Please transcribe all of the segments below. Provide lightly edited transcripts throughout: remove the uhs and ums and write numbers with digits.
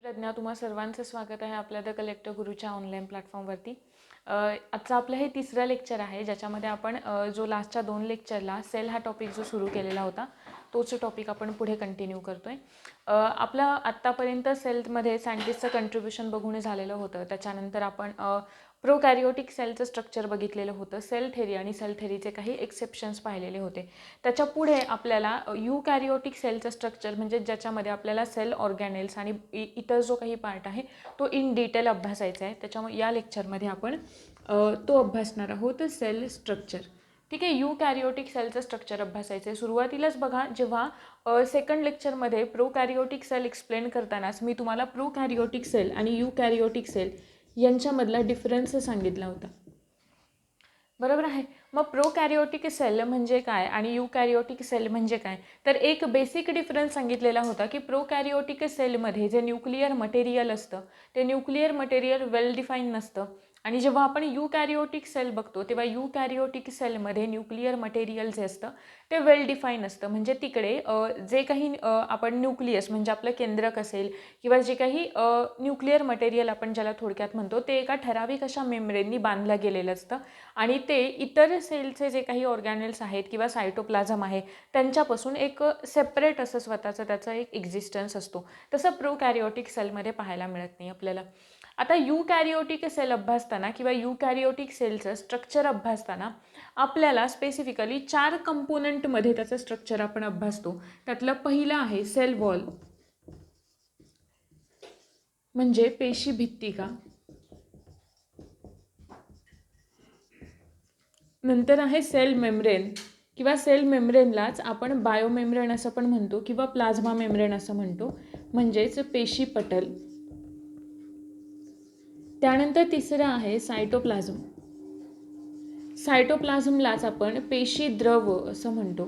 प्रज्ञा, तुम्हा सर्वांचं स्वागत आहे आपल्या द कलेक्टर गुरुच्या ऑनलाईन प्लॅटफॉर्मवरती. आजचं आपलं हे तिसरं लेक्चर आहे, ज्याच्यामध्ये आपण जो लास्टच्या 2 लेक्चरला सेल हा टॉपिक जो सुरू केलेला होता तोच टॉपिक आपण पुढे कंटिन्यू करतो आहे. आपलं आत्तापर्यंत सेलमध्ये सायंटिस्टचं कंट्रीब्युशन बघून झालेलं होतं. त्याच्यानंतर आपण प्रोकॅरियोटिक सेलचं स्ट्रक्चर बघितलेलं होतं, सेल थेरी आणि सेल थेरीचे काही एक्सेप्शन्स पाहिलेले होते. त्याच्या पुढे आपल्याला यूकॅरियोटिक सेलचं स्ट्रक्चर म्हणजे ज्याच्यामध्ये आपल्याला सेल ऑर्गॅनेल्स आणि इतर जो काही पार्ट आहे तो इन डिटेल अभ्यासायचा आहे. त्याच्यामुळे या लेक्चरमध्ये आपण तो अभ्यासणार आहोत, सेल स्ट्रक्चर. ठीक आहे, यूकॅरियोटिक सेलचं स्ट्रक्चर अभ्यासायचं आहे. सुरुवातीलाच बघा, जेव्हा सेकंड लेक्चरमध्ये प्रोकॅरियोटिक सेल एक्सप्लेन करतानाच मी तुम्हाला प्रोकॅरियोटिक सेल आणि यूकॅरियोटिक सेल यांच्यामधला डिफरन्स सांगितला होता, बरोबर आहे. मग प्रोकॅरियोटिक सेल म्हणजे काय आणि यूकॅरियोटिक सेल म्हणजे काय, तर एक बेसिक डिफरन्स सांगितलेला होता की प्रोकॅरियोटिक सेलमध्ये जे न्यूक्लिअर मटेरियल असतं ते न्यूक्लिअर मटेरियल वेल डिफाईन नसतं. आणि जेव्हा आपण यूकॅरियोटिक सेल बघतो तेव्हा यूकॅरियोटिक सेलमध्ये न्यूक्लिअर मटेरियल जे असतं ते वेल डिफाईन असतं. म्हणजे तिकडे जे काही आपण न्यूक्लियस म्हणजे आपलं केंद्रक असेल किंवा जे काही न्यूक्लिअर मटेरियल आपण ज्याला थोडक्यात म्हणतो ते एका ठराविक अशा मेम्ब्रेननी बांधलं गेलेलं असतं आणि ते इतर सेलचे जे काही ऑर्गॅनेल्स आहेत किंवा सायटोप्लाझम आहे त्यांच्यापासून एक सेपरेट असं स्वतःचं त्याचा एक एक्झिस्टन्स असतो. तसं प्रोकॅरियोटिक सेलमध्ये पाहायला मिळत नाही आपल्याला. आता यूकॅरियोटिक सेल अभ्यासताना किंवा यूकॅरियोटिक सेलचं स्ट्रक्चर अभ्यासताना आपल्याला स्पेसिफिकली 4 कंपोनंटमध्ये त्याचं स्ट्रक्चर आपण अभ्यासतो. त्यातलं पहिलं आहे सेल वॉल म्हणजे पेशी भित्तिका. नंतर आहे सेल मेम्ब्रेन किंवा सेल मेम्ब्रेनलाच आपण बायोमेम्ब्रेन असं पण म्हणतो किंवा प्लाझ्मा मेम्ब्रेन असं म्हणतो, म्हणजेच पेशी पटल. त्यानंतर तिसरं आहे सायटोप्लाझम. सायटोप्लाझमलाच आपण पेशी द्रव असं म्हणतो.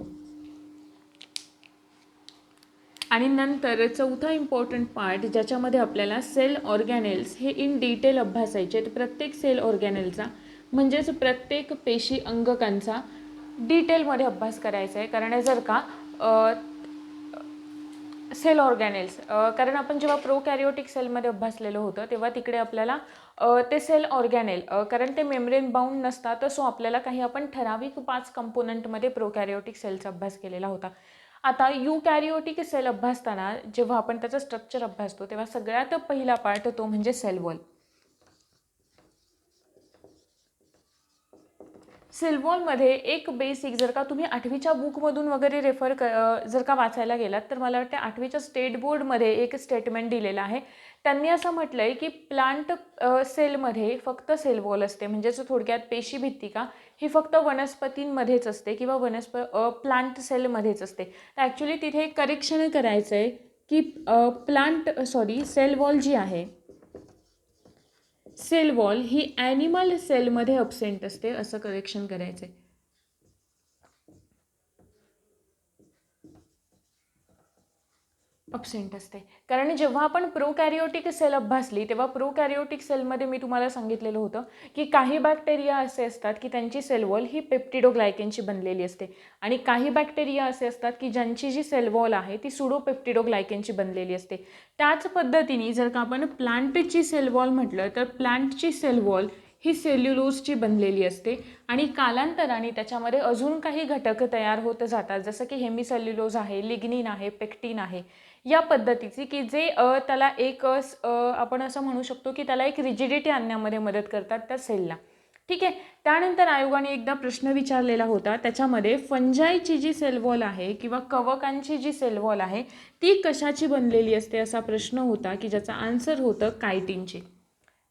आणि नंतर चौथा इम्पॉर्टंट पार्ट ज्याच्यामध्ये आपल्याला सेल ऑर्गॅनेल्स हे इन डिटेल अभ्यासायचे आहेत. प्रत्येक सेल ऑर्गॅनेलचा म्हणजेच प्रत्येक पेशी अंगकांचा डिटेलमध्ये अभ्यास करायचा आहे. कारण जर का सेल ऑर्गॅनेल्स कारण आपण जेव्हा प्रोकॅरियोटिक सेलमध्ये अभ्यासलेलं होतं तेव्हा तिकडे आपल्याला ते सेल ऑर्गॅनेल कारण ते मेम्ब्रेन बाउंड नसतात, सो आपल्याला काही आपण ठराविक 5 कंपोनंटमध्ये प्रोकॅरियोटिक सेलचा अभ्यास केलेला होता. आता यूकॅरियोटिक सेल अभ्यासताना जेव्हा आपण त्याचं स्ट्रक्चर अभ्यासतो तेव्हा सगळ्यात पहिला पार्ट तो म्हणजे सेल वॉल. सेल वॉलमध्ये एक बेसिक जर का तुम्ही 8वीच्या बुकमधून वगैरे जर का वाचायला गेलात तर मला वाटतं 8वीच्या स्टेट बोर्डमध्ये एक स्टेटमेंट दिलेलं आहे. त्यांनी असं म्हटलं आहे की प्लांट सेलमध्ये फक्त सेल वॉल असते, म्हणजेच थोडक्यात पेशी भित्तिका ही फक्त वनस्पतींमध्येच असते किंवा प्लांट सेलमध्येच असते. तर ॲक्च्युली तिथे एक करेक्शन करायचं आहे की सेल वॉल जी आहे सेल वॉल ही ॲनिमल सेलमध्ये अब्सेंट असते असं करेक्शन करायचं आहे. अब्सेंट असते कारण जेव्हा आपण प्रोकॅरियोटिक सेल अभ्यासली तेव्हा प्रोकॅरियोटिक सेलमध्ये मी तुम्हाला सांगितलेलं होतं की काही बॅक्टेरिया असे असतात की त्यांची सेल वॉल ही पेप्टिडोग्लायकेनची बनलेली असते आणि काही बॅक्टेरिया असे असतात की ज्यांची जी सेल वॉल आहे ती सुडोपेप्टिडोग्लायकेनची बनलेली असते. त्याच पद्धतीने जर का आपण प्लांटची सेल वॉल म्हटलं तर प्लांटची सेल वॉल ही सेल्युलोजची बनलेली असते आणि कालांतराने त्याच्यामध्ये अजून काही घटक तयार होत जातात, जसं की हेमिसेल्युलोज आहे, लिग्निन आहे, पेक्टिन आहे, या पद्धतीची की जे त्याला एक आपण असं म्हणू शकतो की त्याला एक रिजिडिटी आणण्यामध्ये मदत करतात त्या सेलला. ठीक आहे. त्यानंतर आयोगाने एकदा प्रश्न विचारलेला होता, त्याच्यामध्ये फंजाईची जी सेल वॉल आहे किंवा कवकांची जी सेल वॉल आहे ती कशाची बनलेली असते असा प्रश्न होता की ज्याचा आन्सर होतं कायटिनची.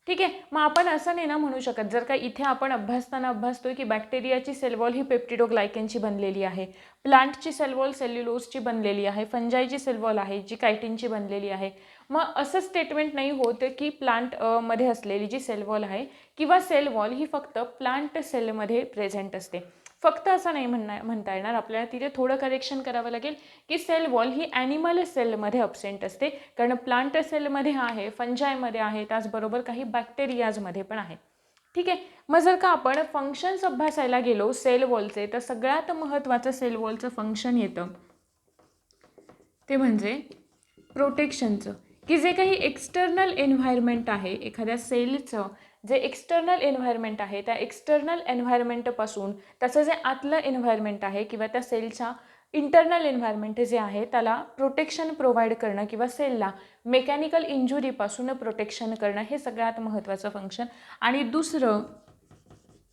ठीक आहे. मग आपण असं नाही ना म्हणू शकत, जर का इथे आपण अभ्यासतोय की बॅक्टेरियाची सेल वॉल ही पेप्टिडोग्लायकेनची बनलेली आहे, प्लांटची सेल वॉल सेल्युलोजची बनलेली आहे, फंजाईची सेल वॉल आहे जी कायटिनची बनलेली आहे, मग असं स्टेटमेंट नाही होत की प्लांट मध्ये असलेली जी सेल वॉल आहे किंवा सेल वॉल ही फक्त प्लांट सेलमध्ये प्रेझेंट असते. फक्त असं नाही म्हणता येणार, आपल्याला तिथे थोडं करेक्शन करावं लागेल की सेल वॉल ही ॲनिमल सेलमध्ये अब्सेंट असते, कारण प्लांट सेलमध्ये आहे, फंजायमध्ये आहे, त्याचबरोबर काही बॅक्टेरियाजमध्ये पण आहे. ठीक आहे. मग जर का आपण फंक्शन्स अभ्यासायला गेलो सेल वॉलचे तर सगळ्यात महत्त्वाचं सेल वॉलचं फंक्शन येतं ते म्हणजे प्रोटेक्शनचं की जे काही एक्सटर्नल एन्व्हायरमेंट आहे, एखाद्या सेलचं जे एक्सटर्नल एन्व्हायरमेंट आहे, त्या एक्सटर्नल एन्व्हायरमेंटपासून त्याचं जे आतलं एन्व्हायरमेंट आहे किंवा त्या सेलच्या इंटरनल एन्व्हायरमेंट जे आहे त्याला प्रोटेक्शन प्रोव्हाइड करणं किंवा सेलला मेकॅनिकल इंजुरीपासून प्रोटेक्शन करणं हे सगळ्यात महत्त्वाचं फंक्शन. आणि दुसरं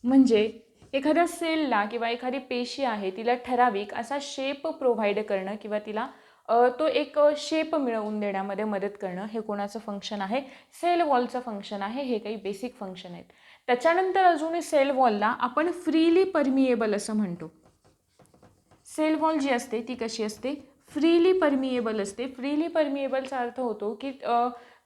म्हणजे एखाद्या सेलला किंवा एखादी पेशी आहे तिला ठराविक असा शेप प्रोव्हाइड करणं किंवा तिला तो एक शेप मिळवून देण्यामध्ये मदत करणं हे कोणाचं फंक्शन आहे? सेल वॉलचं फंक्शन आहे. हे काही बेसिक फंक्शन आहेत. त्याच्यानंतर अजून सेल वॉलला आपण फ्रीली परमिएबल असं म्हणतो. सेल वॉल जी असते ती कशी असते? फ्रीली परमिएबल असते. फ्रीली परमिएबलचा अर्थ होतो की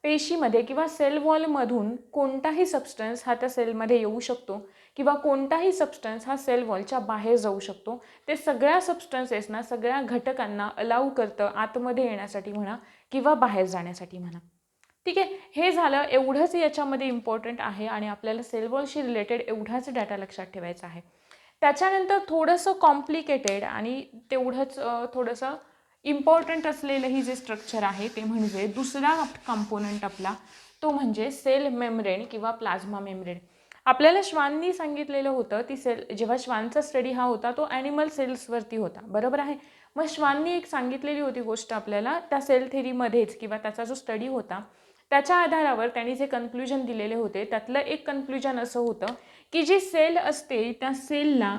पेशीमध्ये किंवा सेल वॉलमधून कोणताही सबस्टन्स हा त्या सेलमध्ये येऊ शकतो किंवा कोणताही सबस्टन्स हा सेल वॉलच्या बाहेर जाऊ शकतो. ते सगळ्या सबस्टन्सेसना, सगळ्या घटकांना अलाउ करतं आतमध्ये येण्यासाठी म्हणा किंवा बाहेर जाण्यासाठी म्हणा. ठीक आहे, हे झालं. एवढंच याच्यामध्ये इम्पॉर्टंट आहे आणि आपल्याला सेल वॉलशी रिलेटेड एवढाच डाटा लक्षात ठेवायचा आहे. त्याच्यानंतर थोडंसं कॉम्प्लिकेटेड आणि तेवढंच थोडंसं इम्पॉर्टंट असलेलंही जे स्ट्रक्चर आहे ते म्हणजे दुसरा कंपोनंट आपला, तो म्हणजे सेल मेम्ब्रेन किंवा प्लाझ्मा मेम्ब्रेन. आपल्याला श्वाननी सांगितलेलं होतं ती सेल, जेव्हा श्वानचा स्टडी हा होता तो ॲनिमल सेल्सवरती होता, बरोबर आहे. मग श्वाननी एक सांगितलेली होती गोष्ट आपल्याला त्या सेल थेरीमध्येच किंवा त्याचा जो स्टडी होता त्याच्या आधारावर त्यांनी जे कन्क्लुजन दिलेले होते त्यातलं एक कन्क्लुजन असं होतं की जी सेल असते त्या सेलला,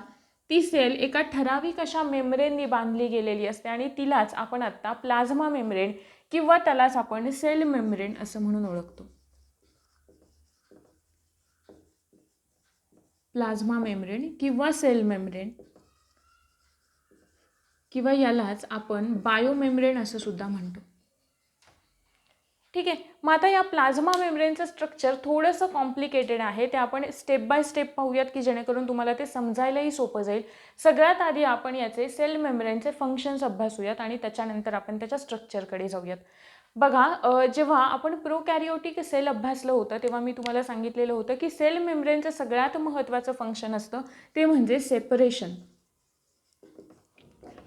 ती सेल एका ठराविक अशा मेम्ब्रेननी बांधली गेलेली असते आणि तिलाच आपण आत्ता प्लाझ्मा मेम्ब्रेन किंवा त्यालाच आपण सेल मेम्ब्रेन असं म्हणून ओळखतो. प्लाझ्मा मेम्ब्रेन किंवा सेल मेम्ब्रेन किंवा यालाच आपण बायोमेम्ब्रेन असं सुद्धा म्हणतो. ठीक आहे, मग आता या प्लाझ्मा मेम्ब्रेनचं स्ट्रक्चर थोडंसं कॉम्प्लिकेटेड आहे. ते आपण स्टेप बाय स्टेप पाहूयात की जेणेकरून तुम्हाला ते समजायलाही सोपं जाईल. सगळ्यात आधी आपण याचे सेल मेम्ब्रेनचे फंक्शन्स अभ्यासूयात आणि त्याच्यानंतर आपण त्याच्या स्ट्रक्चरकडे जाऊयात. बघा, जेव्हा आपण प्रोकॅरियोटिक सेल अभ्यासलं होतं तेव्हा मी तुम्हाला सांगितलेलं होतं की सेल मेम्ब्रेनचं सगळ्यात महत्त्वाचं फंक्शन असतं ते म्हणजे सेपरेशन.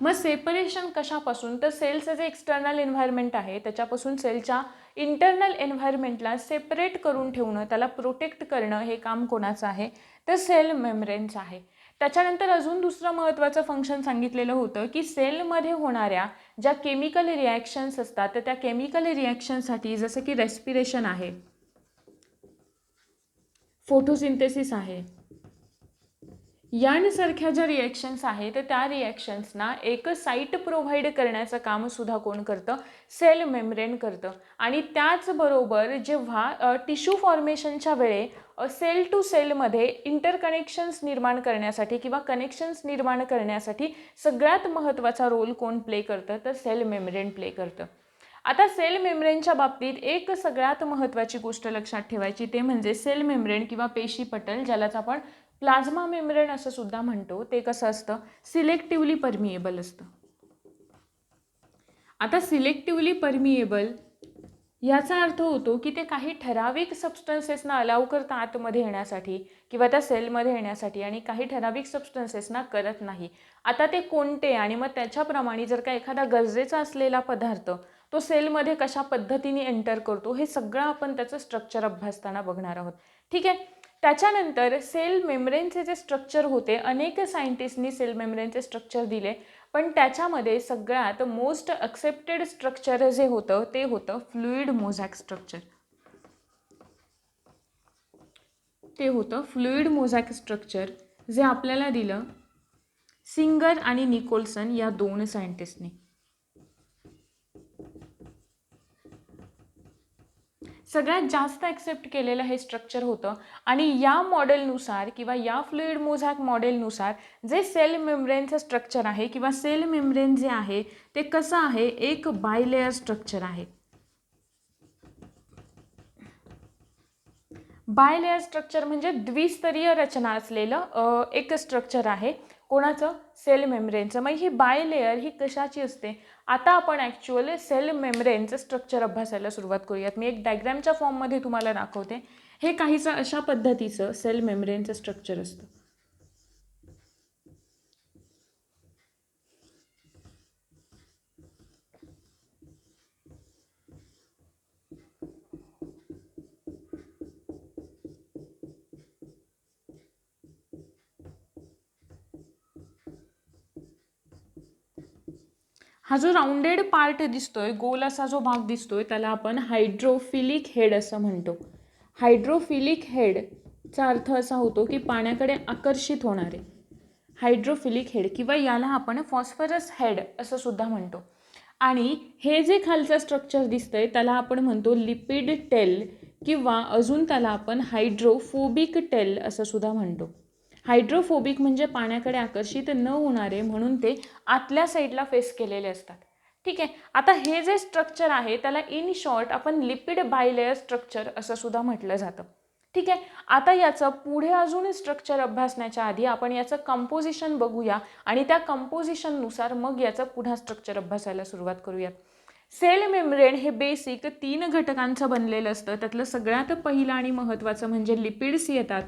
मग सेपरेशन कशापासून? तर सेलचं जे एक्सटर्नल एन्व्हायरमेंट आहे त्याच्यापासून सेलच्या इंटरनल एन्व्हायरमेंटला सेपरेट करून ठेवणं, त्याला प्रोटेक्ट करणं हे काम कोणाचं आहे? तर सेल मेम्ब्रेनचं आहे. त्याच्यानंतर अजून दुसरं महत्त्वाचं फंक्शन सांगितलेलं होतं की सेलमध्ये होणाऱ्या ज्या केमिकल रिॲक्शन्स असतात तर त्या केमिकल रिॲक्शनसाठी जसं की रेस्पिरेशन आहे, फोटोसिंथेसिस आहे, यांसारख्या ज्या रिॲक्शन्स आहेत तर त्या रिॲक्शन्सना एक साईट प्रोव्हाइड करण्याचं काम सुद्धा कोण करतं? सेल मेम्ब्रेन करतं. आणि त्याचबरोबर जेव्हा टिश्यू फॉर्मेशनच्या वेळे सेल टू सेलमध्ये इंटरकनेक्शन्स निर्माण करण्यासाठी किंवा कनेक्शन्स निर्माण करण्यासाठी सगळ्यात महत्त्वाचा रोल कोण प्ले करतं? तर सेल मेम्ब्रेन प्ले करतं. आता सेल मेम्ब्रेनच्या बाबतीत एक सगळ्यात महत्त्वाची गोष्ट लक्षात ठेवायची ते म्हणजे सेल मेम्ब्रेन किंवा पेशी पटल, ज्यालाच आपण प्लाझ्मा मेम्ब्रेन असं सुद्धा म्हणतो, ते कसं असतं? सिलेक्टिव्हली परमिएबल असतं. आता सिलेक्टिव्हली परमिएबल याचा अर्थ होतो की ते काही ठराविक सबस्टन्सेसना अलाउ करतं आतमध्ये येण्यासाठी किंवा त्या सेलमध्ये येण्यासाठी आणि काही ठराविक सबस्टन्सेसना करत नाही. आता ते कोणते आणि मग त्याच्याप्रमाणे जर का एखादा गरजेचा असलेला पदार्थ तो सेलमध्ये कशा पद्धतीने एंटर करतो हे सगळं आपण त्याचं स्ट्रक्चर अभ्यासताना बघणार आहोत. ठीक आहे, त्याच्यानंतर सेल मेम्ब्रेनचे जे स्ट्रक्चर होते, अनेक सायंटिस्टनी सेल मेम्ब्रेनचे स्ट्रक्चर दिले, पण त्याच्यामध्ये सगळ्यात मोस्ट ॲक्सेप्टेड स्ट्रक्चर जे होतं ते होतं फ्लुइड मोझॅक स्ट्रक्चर. ते होतं फ्लुइड मोझॅक स्ट्रक्चर, जे आपल्याला दिलं सिंगर आणि निकोल्सन या दोन सायंटिस्टनी. सगळ्यात जास्त ॲक्सेप्ट केलेलं हे स्ट्रक्चर होतं आणि या मॉडेलनुसार किंवा या फ्लुइड मोझॅक मॉडेलनुसार जे सेल मेम्ब्रेनचं स्ट्रक्चर आहे किंवा सेल मेम्ब्रेन जे आहे ते कसं आहे? एक बायलेयर स्ट्रक्चर आहे. बायलेयर स्ट्रक्चर म्हणजे द्विस्तरीय रचना असलेलं एक स्ट्रक्चर आहे. कोणाचं? सेल मेम्ब्रेनचं. मग ही बायलेयर ही कशाची असते? आता आपण ॲक्च्युअली सेल मेम्ब्रेनचं स्ट्रक्चर अभ्यासायला सुरुवात करूयात. मी एक डायग्रॅमच्या फॉर्ममध्ये तुम्हाला दाखवते. हे काहीसं अशा पद्धतीचं सेल मेम्ब्रेनचं स्ट्रक्चर असतं. हा जो राऊंडेड पार्ट दिसतोय, गोल असा जो भाग दिसतोय, त्याला आपण हायड्रोफिलिक हेड असं म्हणतो. हायड्रोफिलिक हेडचा अर्थ असा होतो की पाण्याकडे आकर्षित होणारे. हायड्रोफिलिक हेड किंवा याला आपण फॉस्फरस हेड असं सुद्धा म्हणतो. आणि हे जे खालचं स्ट्रक्चर दिसतंय त्याला आपण म्हणतो लिपिड टेल किंवा अजून त्याला आपण हायड्रोफोबिक टेल असं सुद्धा म्हणतो. हायड्रोफोबिक म्हणजे पाण्याकडे आकर्षित न होणारे, म्हणून ते आतल्या साईडला फेस केलेले असतात. ठीक आहे. आता हे जे स्ट्रक्चर आहे त्याला इन शॉर्ट आपण लिपिड बायलेयर स्ट्रक्चर असं सुद्धा म्हटलं जातं. ठीक आहे. आता याचं पुढे अजून स्ट्रक्चर अभ्यासण्याच्या आधी आपण याचं कंपोजिशन बघूया आणि त्या कंपोजिशननुसार मग याचं पुन्हा स्ट्रक्चर अभ्यासायला सुरुवात करूयात. सेल मेम्ब्रेन हे बेसिक 3 घटकांचं बनलेलं असतं. त्यातलं सगळ्यात पहिलं आणि महत्त्वाचं म्हणजे लिपिड्स येतात,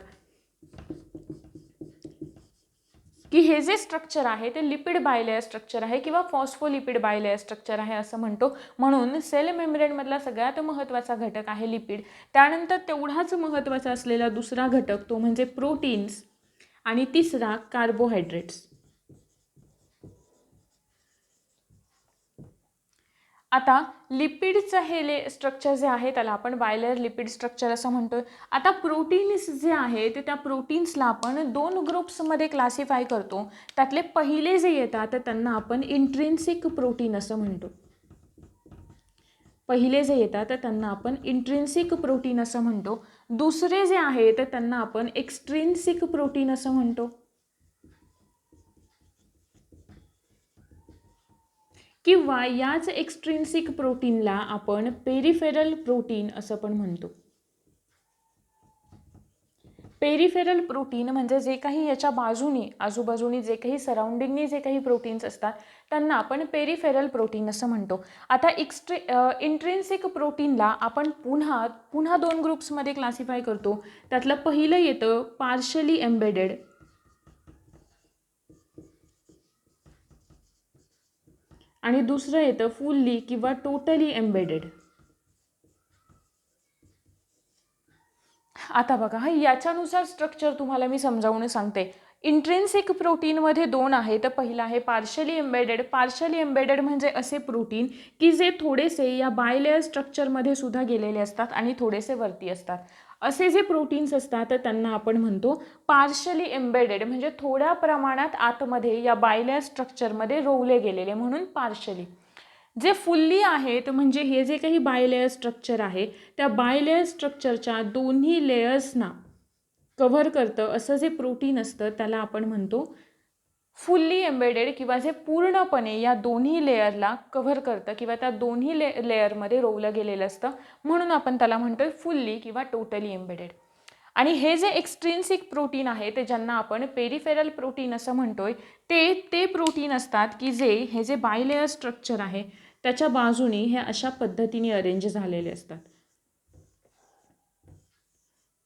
की हे जे स्ट्रक्चर आहे ते लिपिड बायलेयर स्ट्रक्चर आहे किंवा फॉस्फोलिपिड बायलेयर स्ट्रक्चर आहे असं म्हणतो. म्हणून सेल मेम्ब्रेनमधला सगळ्यात महत्त्वाचा घटक आहे लिपिड. त्यानंतर तेवढाच महत्त्वाचा असलेला दुसरा घटक तो म्हणजे प्रोटीन्स आणि तिसरा कार्बोहायड्रेट्स. आता लिपिडचं हे स्ट्रक्चर जे आहे त्याला आपण बायलेयर लिपिड स्ट्रक्चर असं म्हणतोय. आता प्रोटीन्स जे आहे ते त्या प्रोटीन्सला आपण 2 ग्रुप्समध्ये क्लासिफाय करतो. त्यातले पहिले जे येतात त्यांना आपण इंट्रिन्सिक प्रोटीन असं म्हणतो. पहिले जे येतात त्यांना आपण इंट्रिन्सिक प्रोटीन असं म्हणतो. दुसरे जे आहेत त्यांना आपण एक्स्ट्रिन्सिक प्रोटीन असं म्हणतो. किंवा याच एक्स्ट्रिन्सिक प्रोटीनला आपण पेरिफेरल प्रोटीन असं पण म्हणतो. पेरिफेरल प्रोटीन म्हणजे जे काही याच्या बाजूनी आजूबाजूनी जे काही सराउंडिंगनी जे काही प्रोटीन्स असतात त्यांना आपण पेरिफेरल प्रोटीन असं म्हणतो. आता इंट्रिन्सिक प्रोटीनला आपण पुन्हा 2 ग्रुप्समध्ये क्लासिफाय करतो. त्यातलं पहिलं येतं पार्शली एम्बेडेड आणि दुसरं येतं फुल्ली किंवा टोटली एम्बेडेड. आता बघा, याच्यानुसार स्ट्रक्चर तुम्हाला मी समजावून सांगते. इंट्रिन्सिक प्रोटीनमध्ये 2 आहे. तर पहिला आहे पार्शली एम्बेडेड. पार्शली एम्बेडेड म्हणजे असे प्रोटीन की जे थोडेसे या बायलेयर स्ट्रक्चरमध्ये सुद्धा गेलेले असतात आणि थोडेसे वरती असतात. असे जे प्रोटीन्स असतात तर त्यांना आपण म्हणतो पार्शली एम्बेडेड, म्हणजे थोड्या प्रमाणात आतमध्ये या बायलेयर स्ट्रक्चरमध्ये रोवले गेलेले, म्हणून पार्शली. जे फुल्ली आहेत म्हणजे हे जे काही बायलेयर स्ट्रक्चर आहे त्या बायलेयर स्ट्रक्चरच्या दोन्ही लेयर्सना कव्हर करतं असं जे प्रोटीन असतं त्याला आपण म्हणतो फुल्ली एम्बेडेड, किंवा जे पूर्णपणे या दोन्ही लेयरला कव्हर करतं किंवा त्या दोन्ही लेयरमध्ये रोवलं गेलेलं असतं, म्हणून आपण त्याला म्हणतोय फुल्ली किंवा टोटली एम्बेडेड. आणि हे जे एक्स्ट्रिन्सिक प्रोटीन आहे ते ज्यांना आपण पेरिफेरल प्रोटीन असं म्हणतोय ते प्रोटीन असतात की हे जे बायलेयर स्ट्रक्चर आहे त्याच्या बाजूनी हे अशा पद्धतीने अरेंज झालेले असतात.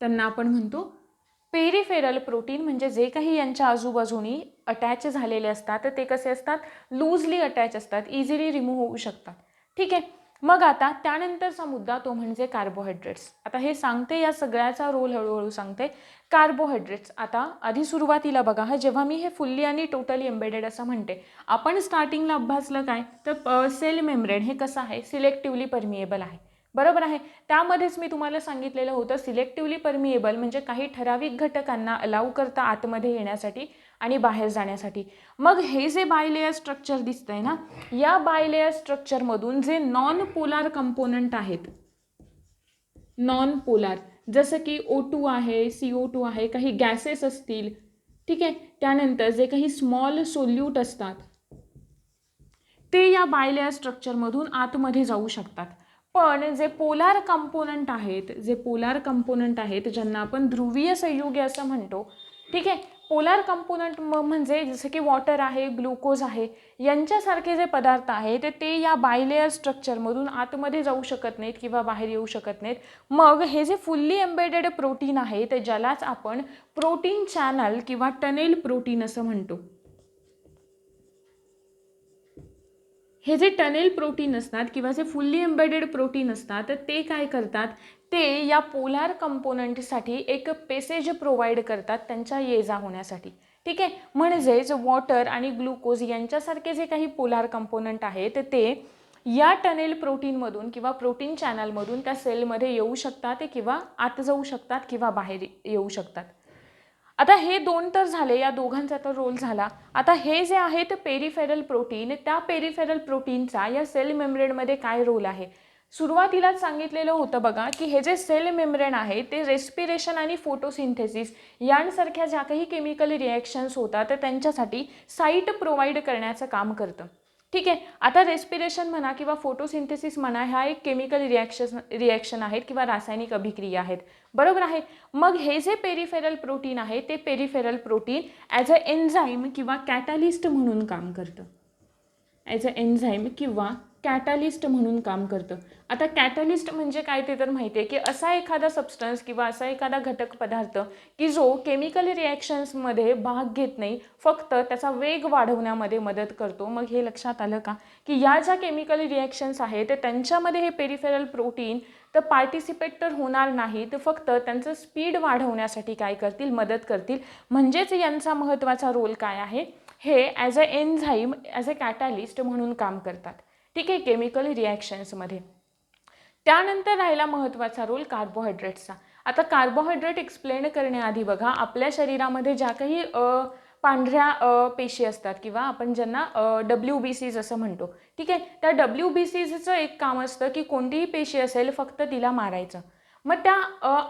त्यांना आपण म्हणतो पेरिफेरल प्रोटीन, म्हणजे जे काही यांच्या आजूबाजूनी अटॅच झालेले असतात ते कसे असतात, लूजली अटॅच असतात, इझिली रिमूव्ह होऊ शकतात. ठीक आहे. मग आता त्यानंतरचा मुद्दा तो म्हणजे कार्बोहायड्रेट्स. आता हे सांगते या सगळ्याचा रोल हळूहळू सांगते. कार्बोहायड्रेट्स आता आधी सुरुवातीला बघा, जेव्हा मी हे फुल्ली आणि टोटली एम्बेडेड असं म्हणते, आपण स्टार्टिंगला अभ्यासलं काय तर सेल मेम्ब्रेन हे कसं आहे, सिलेक्टिव्हली परमिएबल आहे. बरोबर आहे. त्यामध्येच मी तुम्हाला सांगितलेलं होतं सिलेक्टिव्हली परमिएबल म्हणजे काही ठराविक घटकांना अलाउ करता आतमध्ये येण्यासाठी आणि बाहेर जाण्यासाठी. मग हे जे बायलेयर स्ट्रक्चर दिसतंय ना, या बायलेयर स्ट्रक्चरमधून जे नॉन पोलार कंपोनंट आहेत, नॉन पोलार जसं की O2 आहे, CO2 आहे, काही गॅसेस असतील, ठीक आहे, त्यानंतर जे काही स्मॉल सोल्यूट असतात ते या बायलेयर स्ट्रक्चरमधून आतमध्ये जाऊ शकतात. पण जे पोलार कंपोनंट आहेत ज्यांना आपण ध्रुवीय संयुगे असं म्हणतो, ठीक आहे, पोलार कंपोनंट म्हणजे जसं की वॉटर आहे, ग्लुकोज आहे, यांच्यासारखे जे पदार्थ आहेत ते या बायलेयर स्ट्रक्चरमधून आतमध्ये जाऊ शकत नाहीत किंवा बाहेर येऊ शकत नाहीत. मग हे जे फुल्ली एम्बेडेड प्रोटीन आहे ते ज्यालाच आपण प्रोटीन चॅनल किंवा टनेल प्रोटीन असं म्हणतो. हे जे टनेल प्रोटीन असतात किंवा जे फुल्ली एम्बेडेड प्रोटीन असतात तर ते काय करतात, ते या पोलार कंपोनंटसाठी एक पेसेज प्रोव्हाइड करतात त्यांच्या ये जा होण्यासाठी. ठीक आहे. म्हणजेच वॉटर आणि ग्लुकोज यांच्यासारखे जे काही पोलार कंपोनंट आहेत ते या टनेल प्रोटीनमधून किंवा प्रोटीन चॅनलमधून त्या सेलमध्ये येऊ शकतात किंवा आत जाऊ शकतात किंवा बाहेर येऊ शकतात. आता हे दोन तर झाले, या दोघांचा तर रोल झाला. आता हे जे आहे ते पेरिफेरल प्रोटीन, त्या पेरिफेरल प्रोटीनचा या सेल मेम्ब्रेनमध्ये काय रोल आहे. सुरुवातीलाच सांगितलेलं होतं बघा की हे जे सेल मेम्ब्रेन आहे ते रेस्पिरेशन आणि फोटोसिंथेसिस यांसारख्या ज्या काही केमिकल रिॲक्शन्स होतात तर त्यांच्यासाठी साईट प्रोव्हाइड करण्याचं काम करतं. ठीक आहे. आता रेस्पिरेशन म्हणा किंवा फोटोसिंथेसिस म्हणा, ह्या एक केमिकल रिॲक्शन आहेत किंवा रासायनिक अभिक्रिया आहेत, बरोबर आहे. मग हे जे पेरिफेरल प्रोटीन आहे ते peripheral protein as a enzyme किंवा कॅटॅलिस्ट म्हणून काम करतं. ॲज अ एन्झाईम किंवा कॅटॅलिस्ट म्हणून काम करतं. आता कॅटॅलिस्ट म्हणजे काय ते तर माहिती आहे की असा एखादा सबस्टन्स किंवा असा एखादा घटक पदार्थ की जो केमिकल रिॲक्शन्समध्ये भाग घेत नाही, फक्त त्याचा वेग वाढवण्यामध्ये मदत करतो. मग हे लक्षात आलं का की या ज्या केमिकल रिॲक्शन्स आहेत त्यांच्यामध्ये हे पेरिफेरल प्रोटीन तर पार्टिसिपेट तर होणार नाही, तर फक्त त्यांचं स्पीड वाढवण्यासाठी काय करतील, मदत करतील. म्हणजेच यांचा महत्त्वाचा रोल काय आहे, हे as a enzyme as a catalyst म्हणून काम करतात. ठीक आहे, केमिकल रिॲक्शन्समध्ये. त्यानंतर राहिला महत्त्वाचा रोल कार्बोहायड्रेट्सचा. आता कार्बोहायड्रेट एक्सप्लेन करण्याआधी बघा, आपल्या शरीरामध्ये ज्या काही पांढऱ्या पेशी असतात किंवा आपण ज्यांना WBCs असं म्हणतो, ठीक आहे, त्या WBCsचं एक काम असतं की कोणतीही पेशी असेल फक्त तिला मारायचं. मग त्या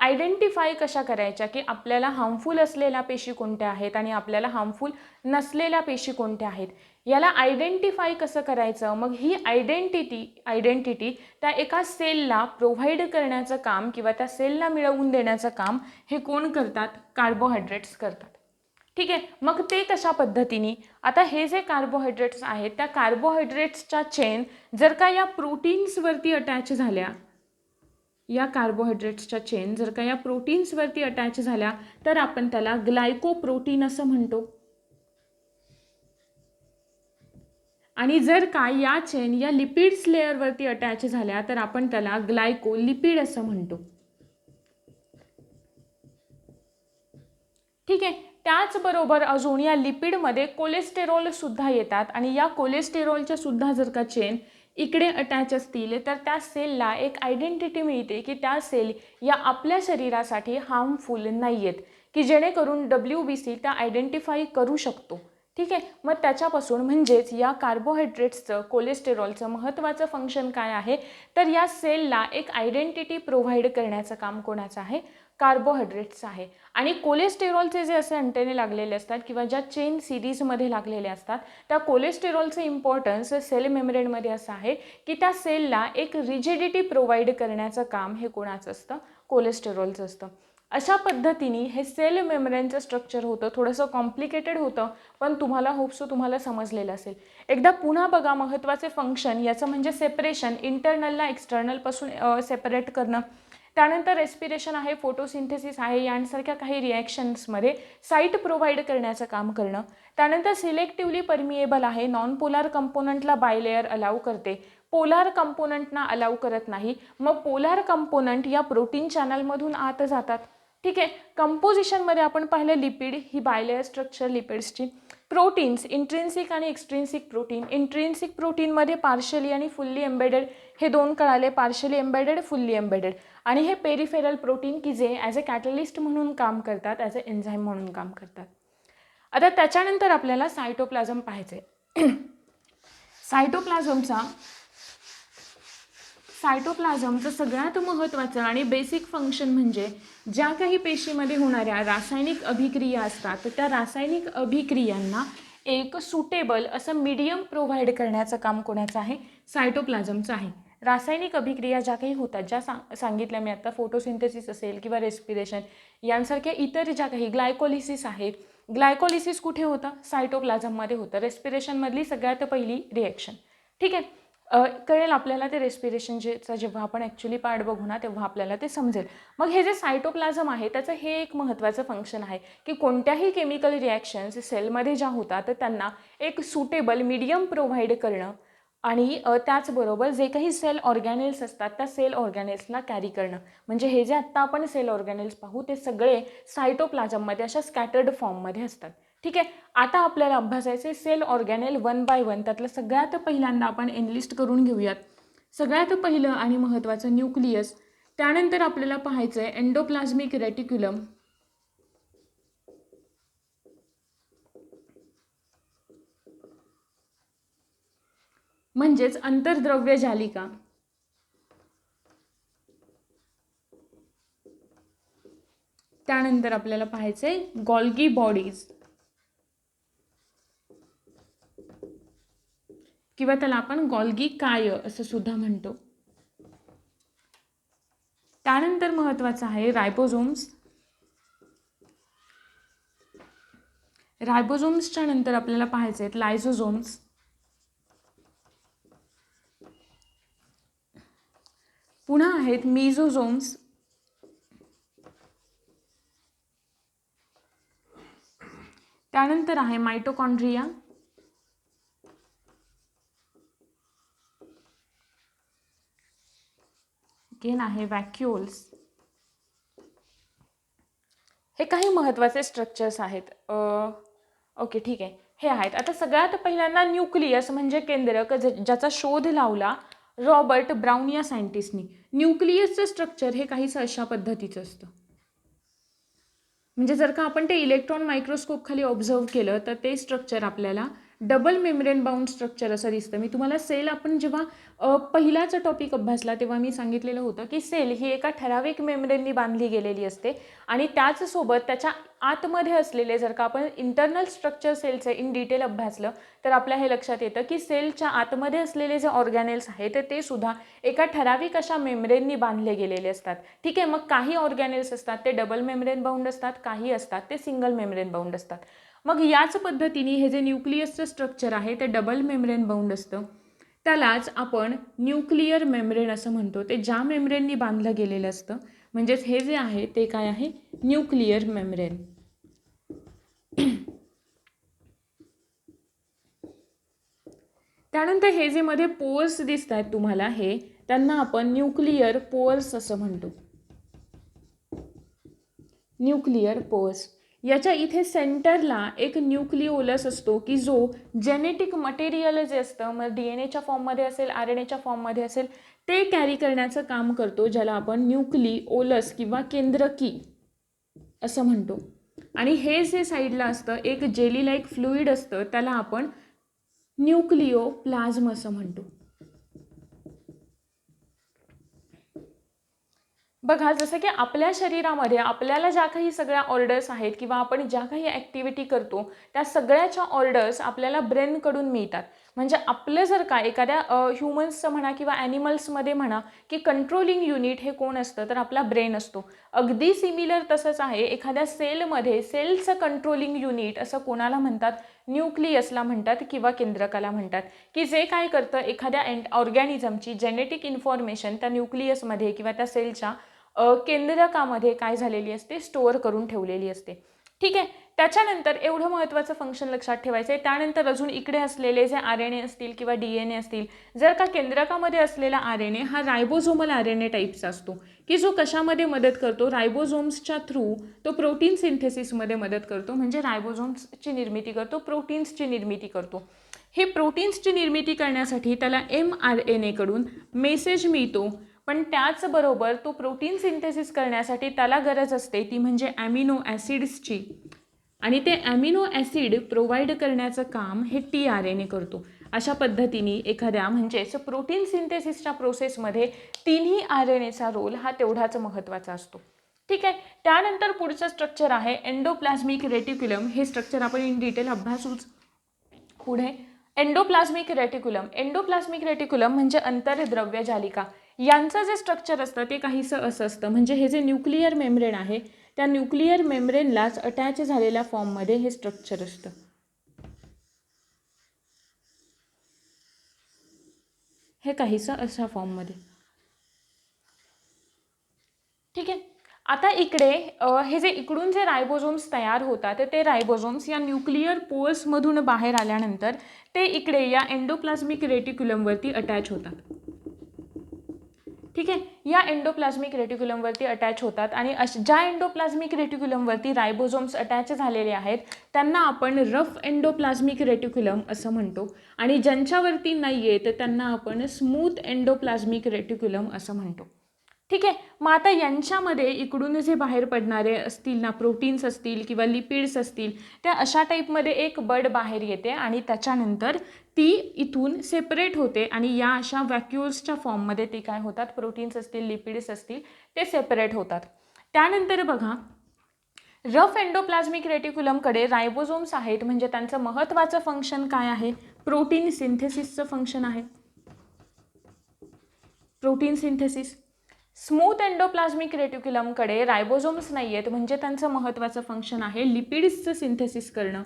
आयडेंटिफाय कशा करायच्या की आपल्याला हार्मफुल असलेल्या पेशी कोणत्या आहेत आणि आपल्याला हार्मफुल नसलेल्या पेशी कोणत्या आहेत, याला आयडेंटिफाय कसं करायचं. मग ही आयडेंटिटी त्या एका सेलला प्रोव्हाइड करण्याचं काम किंवा त्या सेलला मिळवून देण्याचं काम हे कोण करतात, कार्बोहायड्रेट्स करतात. ठीक आहे. मग ते कशा पद्धतीने, आता हे जे कार्बोहायड्रेट्स आहेत त्या कार्बोहायड्रेट्सच्या चेन जर का या प्रोटीन्सवरती अटॅच झाल्या, या कार्बोहायड्रेट्सच्या चेन जर का या प्रोटीन्सवरती अटॅच झाल्या तर आपण त्याला ग्लायकोप्रोटीन असं म्हणतो. आणि जर का या चेन या लिपिड्स लेअरवरती अटॅच झाल्या तर आपण त्याला ग्लायकोलिपिड असं म्हणतो. ठीक आहे. त्याचबरोबर अजून या लिपिडमध्ये कोलेस्टेरॉल सुद्धा येतात आणि या कोलेस्टेरॉलच्या सुद्धा जर का चेन इकडे अटॅच असतील तर त्या सेलला एक आयडेंटिटी मिळते की त्या सेल या आपल्या शरीरासाठी हार्मफुल नाही आहेत, की जेणेकरून WBC त्या आयडेंटिफाय करू शकतो. ठीक आहे. मग त्याच्यापासून म्हणजेच या कार्बोहायड्रेट्सचं, कोलेस्टेरॉलचं महत्त्वाचं फंक्शन काय आहे, तर या सेलला एक आयडेंटिटी प्रोव्हाइड करण्याचं काम कोणाचं आहे, कार्बोहायड्रेट्स आहे. आणि कोलेस्टेरॉलचे जे असे अंटेने लागलेले असतात किंवा ज्या चेन सिरीजमध्ये लागलेले असतात त्या कोलेस्टेरॉलचं इम्पॉर्टन्स सेल मेम्ब्रेनमध्ये असं आहे की त्या सेलला एक रिजिडिटी प्रोव्हाइड करण्याचं काम हे कोणाचं असतं, कोलेस्टेरॉलचं असतं. अशा पद्धतीने हे सेल मेम्ब्रेनचं स्ट्रक्चर होतं. थोडंसं कॉम्प्लिकेटेड होतं पण तुम्हाला होप्सो तुम्हाला समजलेलं असेल. एकदा पुन्हा बघा, महत्त्वाचे फंक्शन याचं म्हणजे सेपरेशन, इंटरनलला एक्सटर्नलपासून सेपरेट करणं. त्यानंतर रेस्पिरेशन आहे, फोटोसिंथेसिस आहे, यांसारख्या काही रिॲक्शन्समध्ये साईट प्रोव्हाइड करण्याचं काम करणं. त्यानंतर सिलेक्टिव्हली परमिएबल आहे, नॉन पोलार कंपोनंटला बायलेयर अलाउ करते, पोलार कंपोनंटना अलाउ करत नाही. मग पोलार कंपोनंट या प्रोटीन चॅनलमधून आत जातात. ठीक आहे. कंपोजिशनमध्ये आपण पाहिलं लिपिड, ही बायलेयर स्ट्रक्चर लिपिड्सची. प्रोटीन्स, इंट्रिन्सिक आणि एक्सट्रिन्सिक प्रोटीन. इंट्रिन्सिक प्रोटीनमध्ये पार्शली आणि फुल्ली एम्बेडेड हे दोन कळाले, पार्शली एम्बेडेड, फुल्ली एम्बेडेड. आणि हे पेरिफेरल प्रोटीन की जे ॲज अ कॅटलिस्ट म्हणून काम करतात, ॲज अ एन्झाईम म्हणून काम करतात. आता त्याच्यानंतर आपल्याला सायटोप्लाझम पाहायचं आहे. सायटोप्लाझमचं सगळ्यात महत्त्वाचं आणि बेसिक फंक्शन म्हणजे ज्या काही पेशीमध्ये होणाऱ्या रासायनिक अभिक्रिया असतात त्या रासायनिक अभिक्रियांना एक सुटेबल असं मीडियम प्रोव्हाइड करण्याचं काम कोणाचं आहे, सायटोप्लाझमचं आहे. रासायनिक अभिक्रिया ज्या काही होतात, ज्या सांगितल्या मी आता, फोटोसिंथेसिस असेल किंवा रेस्पिरेशन यांसारख्या इतर ज्या काही, ग्लायकोलिसिस आहे, ग्लायकोलिसिस कुठे होतं, सायटोप्लाझममध्ये होतं. रेस्पिरेशनमधली सगळ्यात पहिली रिॲक्शन. ठीक आहे. कळेल आपल्याला ते रेस्पिरेशनचं जेव्हा आपण ॲक्च्युली पार्ट बघू ना तेव्हा आपल्याला ते समजेल. मग हे जे सायटोप्लाझम आहे त्याचं हे एक महत्त्वाचं फंक्शन आहे की कोणत्याही केमिकल रिॲक्शन्स सेलमध्ये ज्या होतात तर त्यांना एक सुटेबल मीडियम प्रोव्हाइड करणं आणि त्याचबरोबर जे काही सेल ऑर्गॅनेल्स असतात त्या सेल ऑर्गॅनेल्सला कॅरी करणं. म्हणजे हे जे आत्ता आपण सेल ऑर्गॅनेल्स पाहू ते सगळे सायटोप्लाझममध्ये अशा स्कॅटर्ड फॉर्ममध्ये असतात. ठीक आहे. आता आपल्याला अभ्यासायचे सेल ऑर्गॅनेल 1 बाय 1. त्यातलं सगळ्यात पहिल्यांदा आपण एनलिस्ट करून घेऊयात. सगळ्यात पहिलं आणि महत्त्वाचं न्यूक्लियस. त्यानंतर आपल्याला पाहायचं आहे एंडोप्लाझ्मिक रेटिक्युलम, म्हणजेच अंतर्द्रव्य जालिका. त्यानंतर आपल्याला पाहायचं आहे गॉल्गी बॉडीज, किंवा त्याला आपण गॉल्गी काय असं सुद्धा म्हणतो. त्यानंतर महत्त्वाचं आहे रायबोझोम्स. रायबोझोम्सच्या नंतर आपल्याला पाहायचे आहेत लायझोझोम्स. पुन्हा आहेत मिझोझोम्स. त्यानंतर आहे मायटोकॉन्ड्रिया. गेन आहे वॅक्युओल्स. हे काही महत्त्वाचे स्ट्रक्चर्स आहेत. ओके, ठीक आहे, हे आहेत. आता सगळ्यात पहिल्यांदा न्यूक्लियस म्हणजे केंद्रक, ज्याचा शोध लावला रॉबर्ट ब्राउन या सायंटिस्टनी. न्यूक्लियसचं स्ट्रक्चर हे काहीसं अशा पद्धतीचं असतं. म्हणजे जर का आपण ते इलेक्ट्रॉन मायक्रोस्कोप खाली ऑब्झर्व केलं तर ते स्ट्रक्चर आपल्याला डबल मेम्ब्रेन बाउंड स्ट्रक्चर असं दिसतं. मी तुम्हाला सेल आपण जेव्हा पहिलाचा टॉपिक अभ्यासला तेव्हा मी सांगितलेलं होतं की सेल ही एका ठराविक मेम्ब्रेननी बांधली गेलेली असते आणि त्याचसोबत त्याच्या आतमध्ये असलेले, जर का आपण इंटरनल स्ट्रक्चर सेलचे इन डिटेल अभ्यासलं तर आपल्या हे लक्षात येतं की सेलच्या आतमध्ये असलेले जे ऑर्गॅनेल्स आहेत ते सुद्धा एका ठराविक अशा मेम्ब्रेननी बांधले गेलेले असतात. ठीक आहे, मग काही ऑर्गॅनेल्स असतात ते डबल मेम्ब्रेन बाउंड असतात, काही असतात ते सिंगल मेम्ब्रेन बाउंड असतात. मग याच पद्धतीने हे जे न्यूक्लियसचं स्ट्रक्चर आहे ते डबल मेम्ब्रेन बाउंड असतं. त्यालाच आपण न्यूक्लियर मेम्ब्रेन असं म्हणतो. ते ज्या मेम्ब्रेननी बांधलं गेलेलं असतं, म्हणजेच हे जे आहे ते काय आहे, न्यूक्लियर मेम्ब्रेन. त्यानंतर हे जे मध्ये पोअर्स दिसत आहेत तुम्हाला, हे त्यांना आपण न्यूक्लियर पोअर्स असं म्हणतो. Nuclear pores. याच्या इथे सेंटरला एक न्यूक्लिओलस असतो की जो जेनेटिक मटेरियल जे असतं, मग DNA फॉर्ममध्ये असेल, RNAच्या फॉर्ममध्ये असेल, ते कॅरी करण्याचं काम करतो, ज्याला आपण न्यूक्लिओलस किंवा केंद्रकी असं म्हणतो. आणि हे जे साईडला असतं एक जेली लाईक फ्लुइड असतं, त्याला आपण न्यूक्लिओप्लाझ्म असं म्हणतो. बघा, जसं की आपल्या शरीरामध्ये आपल्याला ज्या काही सगळ्या ऑर्डर्स आहेत किंवा आपण ज्या काही ॲक्टिव्हिटी करतो त्या सगळ्याच्या ऑर्डर्स आपल्याला ब्रेनकडून मिळतात. म्हणजे आपलं जर का एखाद्या ह्युमन्सचं म्हणा किंवा ॲनिमल्समध्ये म्हणा की कंट्रोलिंग युनिट हे कोण असतं, तर आपला ब्रेन असतो. अगदी सिमिलर तसंच आहे एखाद्या सेलमध्ये सेलचं कंट्रोलिंग युनिट असं कोणाला म्हणतात, न्यूक्लियसला म्हणतात किंवा केंद्रकाला म्हणतात, की जे काय करतं एखाद्या ऑर्गॅनिझमची जेनेटिक इन्फॉर्मेशन त्या न्यूक्लियसमध्ये किंवा त्या सेलच्या केंद्रकामध्ये काय झालेली असते, स्टोअर करून ठेवलेली असते. ठीक आहे, त्याच्यानंतर एवढं महत्त्वाचं फंक्शन लक्षात ठेवायचं आहे. त्यानंतर अजून इकडे असलेले जे RNA असतील किंवा DNA असतील, जर का केंद्रकामध्ये असलेला RNA हा रायबोझोमल RNA टाईपचा असतो की जो कशामध्ये मदत करतो, रायबोझोम्सच्या थ्रू तो प्रोटीन सिंथेसिसमध्ये मदत करतो. म्हणजे रायबोझोम्सची निर्मिती करतो, प्रोटीन्सची निर्मिती करतो. हे प्रोटीन्सची निर्मिती करण्यासाठी त्याला mRNA कडून मेसेज मिळतो. पण त्याचबरोबर तो प्रोटीन सिंथेसिस करण्यासाठी त्याला गरज असते ती म्हणजे ॲमिनो ॲसिड्सची. आणि ते ॲमिनो ॲसिड प्रोव्हाइड करण्याचं काम हे tRNA करतो. अशा पद्धतीने एखाद्या म्हणजेच प्रोटीन सिंथेसिसच्या प्रोसेसमध्ये तिन्ही RNAचा रोल हा तेवढाच महत्त्वाचा असतो. ठीक आहे, त्यानंतर पुढचं स्ट्रक्चर आहे एंडोप्लाझ्मिक रेटिक्युलम. हे स्ट्रक्चर आपण इन डिटेल अभ्यासूच. पुढे एंडोप्लाझ्मिक रेटिक्युलम. एंडोप्लाझ्मिक रेटिक्युलम म्हणजे अंतर्द्रव्य जालिका. यांचं जे स्ट्रक्चर असतं ते काहीसं असं असतं. म्हणजे हे जे न्यूक्लियर मेम्ब्रेन आहे त्या न्यूक्लियर मेम्ब्रेनलाच अटॅच झालेल्या फॉर्ममध्ये हे स्ट्रक्चर असतं. हे काहीसं अशा फॉर्ममध्ये. ठीक आहे, आता इकडे हे जे इकडून जे रायबोझोम्स तयार होतात ते रायबोझोम्स या न्यूक्लियर पोअर्समधून बाहेर आल्यानंतर ते इकडे या एंडोप्लाझ्मिक रेटिक्युलमवरती अटॅच होतात. ठीक ठीक आहे. या एंडोप्लाझ्मिक रेटिक्युलमवरती अटॅच होतात आणि ज्या एंडोप्लाझ्मिक रेटिक्युलमवरती रायबोझोम्स अटॅच झालेले आहेत त्यांना आपण रफ एंडोप्लाझ्मिक रेटिक्युलम असं म्हणतो आणि ज्यांच्यावरती नाही आहे तर त्यांना आपण स्मूथ एंडोप्लाझ्मिक रेटिक्युलम असं म्हणतो. ठीक आहे. मग आता यांच्यामध्ये इकडून जे बाहेर पडणारे असतील ना, प्रोटीन्स असतील किंवा लिपिड्स असतील, त्या अशा टाईपमध्ये एक बड बाहेर येते आणि त्याच्यानंतर ती इथून सेपरेट होते आणि या अशा व्हॅक्युल्सच्या फॉर्ममध्ये ते काय होतात, प्रोटीन्स असतील लिपिड्स असतील ते सेपरेट होतात. त्यानंतर बघा, रफ एंडोप्लाझ्मिक रेटिक्युलमकडे रायबोझोम्स आहेत म्हणजे त्यांचं महत्त्वाचं फंक्शन काय आहे, प्रोटीन सिंथेसिसचं फंक्शन आहे, protein synthesis. Smooth endoplasmic रेटिक्युलमकडे ribosomes नाही आहेत म्हणजे त्यांचं महत्त्वाचं फंक्शन आहे लिपिड्सचं सिंथेसिस करणं,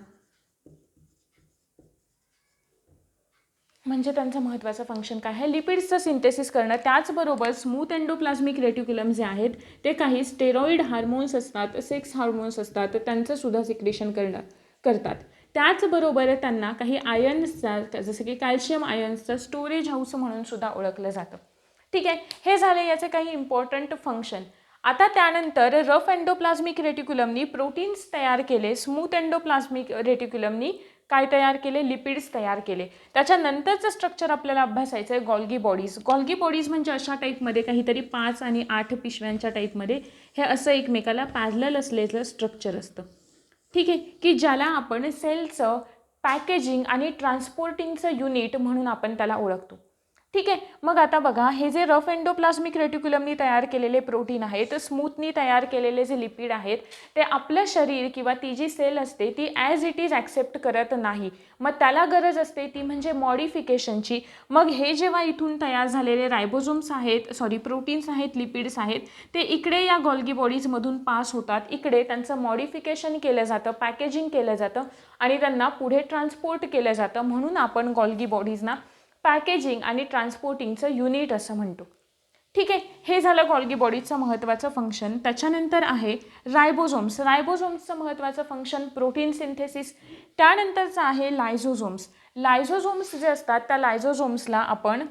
म्हणजे त्यांचं महत्त्वाचं फंक्शन काय आहे, लिपिड्सचं सिंथेसिस करणं. त्याचबरोबर स्मूथ एंडोप्लाझ्मिक रेटिक्युलम जे आहेत ते काही स्टेरॉइड हार्मोन्स असतात, सेक्स हार्मोन्स असतात, तर त्यांचं सुद्धा सिक्रेशन करतात. त्याचबरोबर त्यांना काही आयन्सचा जसं की कॅल्शियम आयन्सचा स्टोरेज हाऊस म्हणून सुद्धा ओळखलं जातं. ठीक आहे. हे झाले याचे काही इम्पॉर्टंट फंक्शन. आता त्यानंतर रफ एंडोप्लाझ्मिक रेटिक्युलमनी प्रोटीन्स तयार केले, स्मूथ एंडोप्लाझ्मिक रेटिक्युलमनी काय तयार केले, लिपिड्स तयार केले. त्याच्यानंतरचं स्ट्रक्चर आपल्याला अभ्यासायचं आहे गॉल्गी बॉडीज. गॉल्गी बॉडीज म्हणजे अशा टाईपमध्ये काहीतरी 5 आणि 8 पिशव्यांच्या टाईपमध्ये हे असं एकमेकाला पॅरलल असलेलं स्ट्रक्चर असतं. ठीक आहे. की ज्याला आपण सेलचं पॅकेजिंग आणि ट्रान्सपोर्टिंगचं युनिट म्हणून आपण त्याला ओळखतो. ठीक आहे. मग आता बघा, हे जे रफ एंडोप्लाझ्मिक रेटिक्युलमनी तयार केलेले प्रोटीन आहेत, स्मूथनी तयार केलेले जे लिपिड आहेत ते आपलं शरीर किंवा ती जी सेल असते ती ॲज इट इज ॲक्सेप्ट करत नाही. मग त्याला गरज असते ती म्हणजे मॉडिफिकेशनची. मग हे जेव्हा इथून तयार झालेले रायबोझोम्स आहेत, प्रोटीन्स आहेत, लिपिड्स आहेत, ते इकडे या गॉल्गी बॉडीजमधून पास होतात. इकडे त्यांचं मॉडिफिकेशन केलं जातं, पॅकेजिंग केलं जातं आणि त्यांना पुढे ट्रान्सपोर्ट केलं जातं. म्हणून आपण गॉल्गी बॉडीजना पॅकेजिंग आणि ट्रान्सपोर्टिंगचं युनिट असं म्हणतो. ठीक आहे. हे झालं गॉल्गी बॉडीजचं महत्त्वाचं फंक्शन. त्याच्यानंतर आहे रायबोझोम्स. रायबोझोम्सचं महत्त्वाचं फंक्शन प्रोटीन सिंथेसिस. त्यानंतरचं आहे लायझोझोम्स. लायझोझोम्स जे असतात त्या लायझोझोम्सला आपण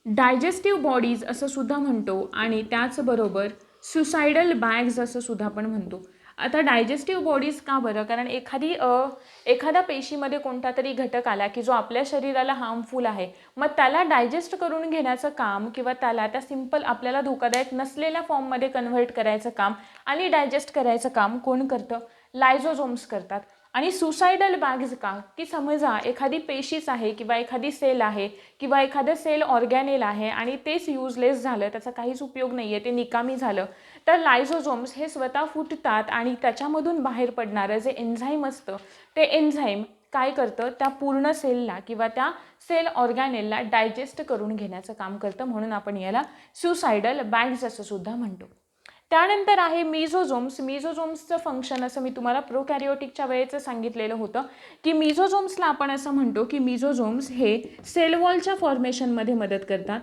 डायजेस्टिव्ह बॉडीज असं सुद्धा म्हणतो आणि त्याचबरोबर सुसायडल बॅग्स असं सुद्धा आपण म्हणतो. आता डायजेस्टिव्ह बॉडीज का बरं, कारण एखाद्या पेशीमध्ये कोणता तरी घटक आला की जो आपल्या शरीराला हार्मफुल आहे, मग त्याला डायजेस्ट करून घेण्याचं काम किंवा त्याला त्या सिंपल आपल्याला धोकादायक नसलेल्या फॉर्ममध्ये कन्व्हर्ट करायचं काम आणि डायजेस्ट करायचं काम कोण करतं, लायझोझोम्स करतात. आणि सुसायडल बॅग्स का, की समजा एखादी पेशीच आहे किंवा एखादी सेल आहे किंवा एखादं सेल ऑर्गॅनेल आहे आणि तेच युजलेस झालं, त्याचा काहीच उपयोग नाही आहे, ते निकामी झालं, तर लायझोझोम्स हे स्वतः फुटतात आणि त्याच्यामधून बाहेर पडणारं जे एन्झाईम असतं ते एन्झाईम काय करतं, त्या पूर्ण सेलला किंवा त्या सेल ऑर्गॅनेलला डायजेस्ट करून घेण्याचं काम करतं. म्हणून आपण याला सुसायडल बॅग्स असं सुद्धा म्हणतो. त्यानंतर आहे मिझोझोम्स. मिझोझोम्सचं फंक्शन असं मी तुम्हाला प्रोकॅरियोटिकच्या वेळेचं सांगितलेलं होतं की मिझोझोम्सला आपण असं म्हणतो की मिझोझोम्स हे सेल वॉलच्या फॉर्मेशनमध्ये मदत करतात,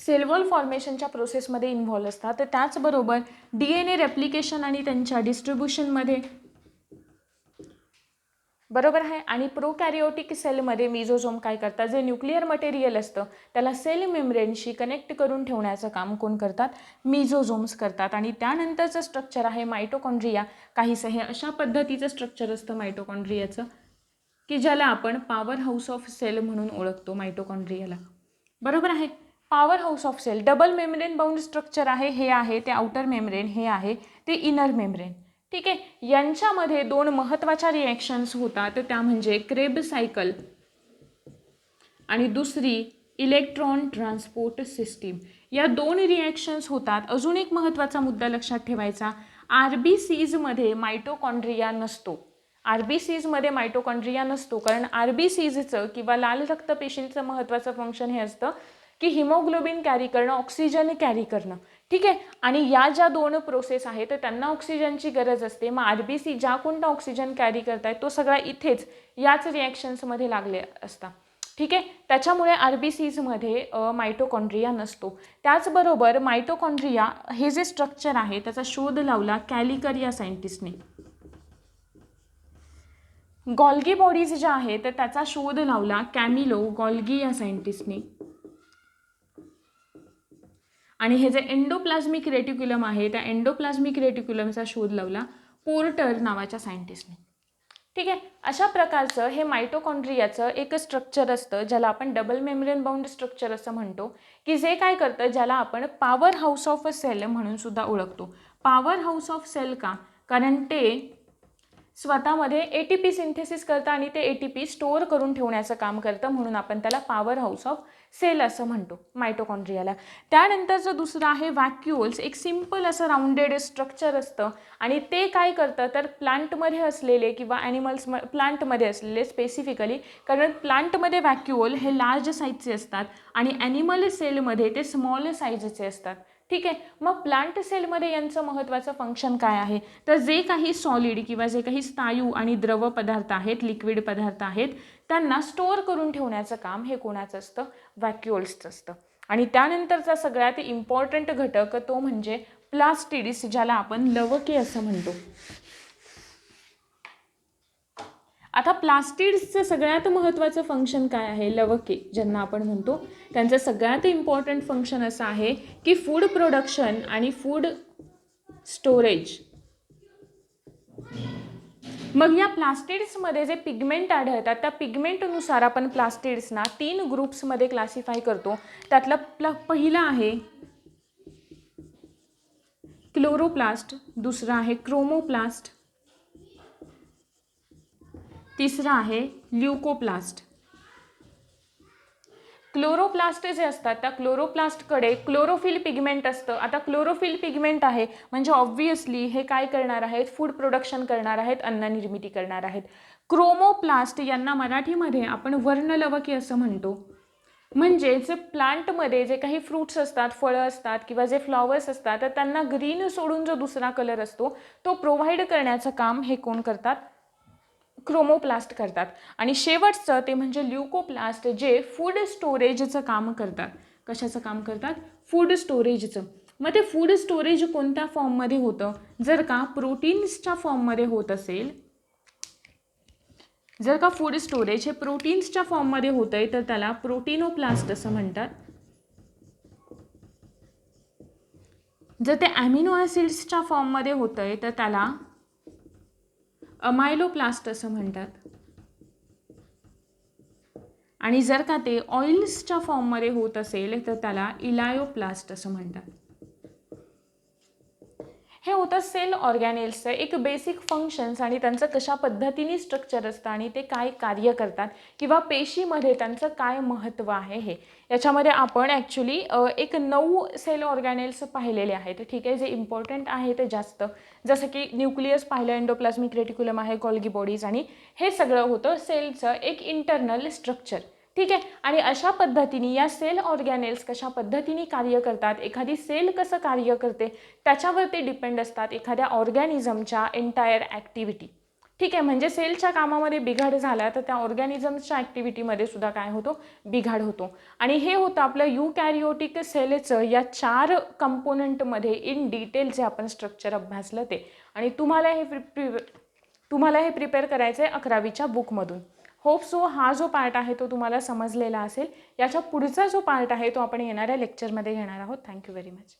सेल वॉल फॉर्मेशनच्या प्रोसेसमध्ये इन्व्हॉल्व असतात. तर त्याचबरोबर DNA रेप्लिकेशन आणि त्यांच्या डिस्ट्रीब्युशनमध्ये, बरोबर आहे. आणि प्रोकॅरियोटिक सेलमध्ये मिझोझोम काय करतात, जे न्यूक्लिअर मटेरियल असतं त्याला सेल मेम्ब्रेनशी कनेक्ट करून ठेवण्याचं काम कोण करतात, मिझोझोम्स करतात. आणि त्यानंतरचं स्ट्रक्चर आहे मायटोकॉन्ड्रिया. काहीसं हे अशा पद्धतीचं स्ट्रक्चर असतं मायटोकॉन्ड्रियाचं की ज्याला आपण पॉवर हाऊस ऑफ सेल म्हणून ओळखतो मायटोकॉन्ड्रियाला, बरोबर आहे. Power house of cell double membrane bound structure आहे. हे आहे ते आउटर मेम्ब्रेन, हे आहे ते इनर मेम्ब्रेन. ठीक आहे. यांच्यामध्ये 2 महत्त्वाच्या रिॲक्शन्स होतात, त्या म्हणजे क्रेब सायकल आणि दुसरी इलेक्ट्रॉन ट्रान्सपोर्ट सिस्टीम. या 2 रिॲक्शन्स होतात. अजून एक महत्त्वाचा मुद्दा लक्षात ठेवायचा, RBCजमध्ये मायटोकॉन्ड्रिया नसतो. RBCजमध्ये मायटोकॉन्ड्रिया नसतो कारण RBCजचं किंवा लाल रक्तपेशींचं महत्त्वाचं फंक्शन हे असतं की हिमोग्लोबिन कॅरी करणं, ऑक्सिजन कॅरी करणं. ठीक आहे. आणि या ज्या 2 प्रोसेस आहेत तर त्यांना ऑक्सिजनची गरज असते. मग RBC ज्या कोणता ऑक्सिजन कॅरी करतायत तो सगळा इथेच याच रिॲक्शन्समध्ये लागले असतात. ठीक आहे. त्याच्यामुळे RBCजमध्ये मायटोकॉन्ड्रिया नसतो. त्याचबरोबर मायटोकॉन्ड्रिया हे जे स्ट्रक्चर आहे त्याचा शोध लावला कॅलिकर या सायंटिस्टने. गॉल्गी बॉडीज ज्या आहेत तर त्याचा शोध लावला कॅमिलो गॉल्गी या सायंटिस्टने. आणि हे जे एंडोप्लाझ्मिक रेटिक्युलम आहे त्या एंडोप्लाझ्मिक रेटिक्युलमचा शोध लावला पोर्टर नावाच्या सायंटिस्टने. ठीक आहे. अशा प्रकारचं हे मायटोकॉन्ड्रियाचं एक स्ट्रक्चर असतं ज्याला आपण डबल मेम्ब्रेन बाउंड स्ट्रक्चर असं म्हणतो, की जे काय करतं, ज्याला आपण power house of a cell म्हणून सुद्धा ओळखतो. पॉवर हाऊस ऑफ सेल का? कारण ते स्वतःमध्ये ATP सिंथेसिस करतं आणि ते ATP स्टोअर करून ठेवण्याचं काम करतं, म्हणून आपण त्याला पॉवर हाऊस ऑफ सेल असं म्हणतो मायटोकॉन्ड्रियाला. त्यानंतरचं दुसरं आहे व्हॅक्युओल्स. एक सिम्पल असं राऊंडेड स्ट्रक्चर असतं आणि ते काय करतं तर प्लांटमध्ये असलेले किंवा प्लांटमध्ये असलेले स्पेसिफिकली, कारण प्लांटमध्ये व्हॅक्युओल हे लार्ज साईजचे असतात आणि ॲनिमल सेलमध्ये ते स्मॉल साईजचे असतात. ठीक आहे. मग प्लांट सेलमध्ये यांचं महत्त्वाचं फंक्शन काय आहे, तर जे काही सॉलिड किंवा जे काही स्थायू आणि द्रव पदार्थ आहेत, लिक्विड पदार्थ आहेत, त्यांना स्टोअर करून ठेवण्याचं काम हे कोणाचं असतं, व्हॅक्युओल्सचं असतं. आणि त्यानंतरचा सगळ्यात इम्पॉर्टंट घटक तो म्हणजे प्लास्टिड्स, ज्याला आपण लवके असं म्हणतो. आता प्लास्टिड्सचं सगळ्यात महत्त्वाचं फंक्शन काय आहे, लवके ज्यांना आपण म्हणतो, त्यांचं सगळ्यात इम्पॉर्टंट फंक्शन असं आहे की फूड प्रोडक्शन आणि फूड स्टोरेज. मग या प्लास्टिड्समध्ये जे पिगमेंट आढळतात त्या पिगमेंटनुसार आपण प्लास्टिड्सना 3 ग्रुप्समध्ये क्लासिफाय करतो. त्यातला पहिला आहे क्लोरोप्लास्ट, दुसरा आहे क्रोमोप्लास्ट, तिसरा आहे ल्युकोप्लास्ट. क्लोरोप्लास्ट जे असतात त्या क्लोरोप्लास्टकडे क्लोरोफिल पिगमेंट असतं. आता क्लोरोफिल पिगमेंट आहे म्हणजे ऑब्व्हियसली हे काय करणार आहेत, फूड प्रोडक्शन करणार आहेत, अन्न निर्मिती करणार आहेत. क्रोमोप्लास्ट यांना मराठीमध्ये आपण वर्णलवके असं म्हणतो. म्हणजे जे प्लांटमध्ये जे काही फ्रूट्स असतात, फळं असतात किंवा जे फ्लॉवर्स असतात तर त्यांना ग्रीन सोडून जो दुसरा कलर असतो तो प्रोव्हाइड करण्याचं काम हे कोण करतात, क्रोमोप्लास्ट करतात. आणि शेवटचं ते म्हणजे ल्युकोप्लास्ट, जे फूड स्टोरेजचं काम करतात. कशाचं काम करतात, फूड स्टोरेजचं. मग ते फूड स्टोरेज कोणत्या फॉर्ममध्ये होतं, जर का प्रोटीन्सच्या फॉर्ममध्ये होत असेल, जर का फूड स्टोरेज हे प्रोटीन्सच्या फॉर्ममध्ये होतं आहे तर त्याला प्रोटीनोप्लास्ट असं म्हणतात. जर ते ॲमिनो ॲसिड्सच्या फॉर्ममध्ये होतं आहे तर त्याला अमायलोप्लास्ट असं म्हणतात. आणि जर का ते ऑइल्सच्या फॉर्ममध्ये होत असेल तर त्याला इलायोप्लास्ट असं म्हणतात. हे होतं सेल ऑर्गॅनेल्सचं एक बेसिक फंक्शन्स आणि त्यांचं कशा पद्धतीने स्ट्रक्चर असतं आणि ते काय कार्य करतात किंवा पेशीमध्ये त्यांचं काय महत्त्व आहे हे. याच्यामध्ये आपण ॲक्च्युली एक 9 सेल ऑर्गॅनेल्स पाहिलेले आहेत. ठीक आहे. जे इम्पॉर्टंट आहे ते जास्त, जसं की न्यूक्लियस पाहिलं, एंडोप्लाझ्मिक रेटिक्युलम आहे, गोल्गी बॉडीज, आणि हे सगळं होतं सेलचं एक इंटरनल स्ट्रक्चर. ठीक आहे. आणि अशा पद्धतीने या सेल ऑर्गॅनेल्स कशा पद्धतीने कार्य करतात, एखादी सेल कसं कार्य करते त्याच्यावर ते डिपेंड असतात एखाद्या ऑर्गॅनिझमच्या एंटायर ॲक्टिव्हिटी. ठीक आहे. म्हणजे सेलच्या कामामध्ये बिघाड झाला तर त्या ऑर्गॅनिझम्सच्या ॲक्टिव्हिटीमध्ये सुद्धा काय होतो, बिघाड होतो. आणि हे होतं आपलं युकॅरियोटिक सेलचं या 4 कंपोनंटमध्ये इन डिटेल जे आपण स्ट्रक्चर अभ्यासलं ते. आणि तुम्हाला हे प्रिपेअर करायचं आहे 11वीच्या बुकमधून. होप सो हा जो पार्ट आहे तो तुम्हाला समजलेला असेल. याच्या पुढचा जो पार्ट आहे तो आपण येणाऱ्या लेक्चरमध्ये घेणार आहोत. Thank you very much.